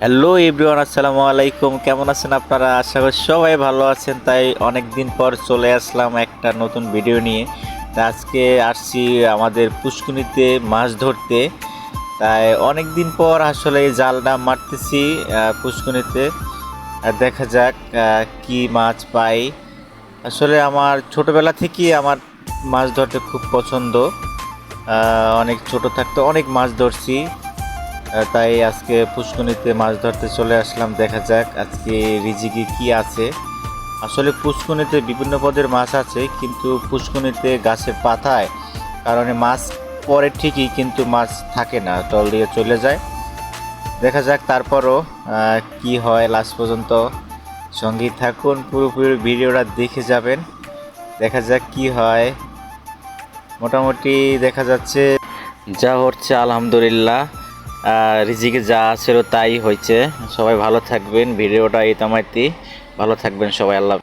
Hello everyone, আসসালামু আলাইকুম। কেমন আছেন আপনারা? আশা করি সবাই ভালো আছেন। তাই অনেক দিন পর চলে আসলাম একটা নতুন ভিডিও নিয়ে। তা আজকে আসছি আমাদের পুষ্কুনিতে মাছ ধরতে। তাই অনেক দিন পর আসলে এই জালটা মারতেছি পুষ্কুনিতে। দেখা যাক কি মাছ পাই। আসলে আমার ছোটবেলা থেকেই আমার মাছ ধরতে খুব পছন্দ। অনেক ছোট থাকতে অনেক মাছ ধরছি। তাই আজকে পুষ্কুনিতে মাছ ধরতে চলে আসলাম। দেখা যাক আজকে রিজিকে কি আছে। আসলে পুষ্কুনিতে বিভিন্ন পদের মাছ আছে, কিন্তু পুষ্কুনিতে গাছের পাতায় কারণে মাছ পরে ঠিকই, কিন্তু মাছ থাকে না, তল দিয়ে চলে যায়। দেখা যাক তারপরও কি হয় লাস্ট পর্যন্ত। সঙ্গী থাকুন, পুরোপুরি ভিডিওটা দেখে যাবেন। দেখা যাক কি হয়। মোটামুটি দেখা যাচ্ছে যা হচ্ছে আলহামদুলিল্লাহ, রিজিকে যা ছিল তাই হয়েছে। সবাই ভালো থাকবেন, ভিডিওটা এই তামাইতি ভালো থাকবেন সবাই। আল্লাহ।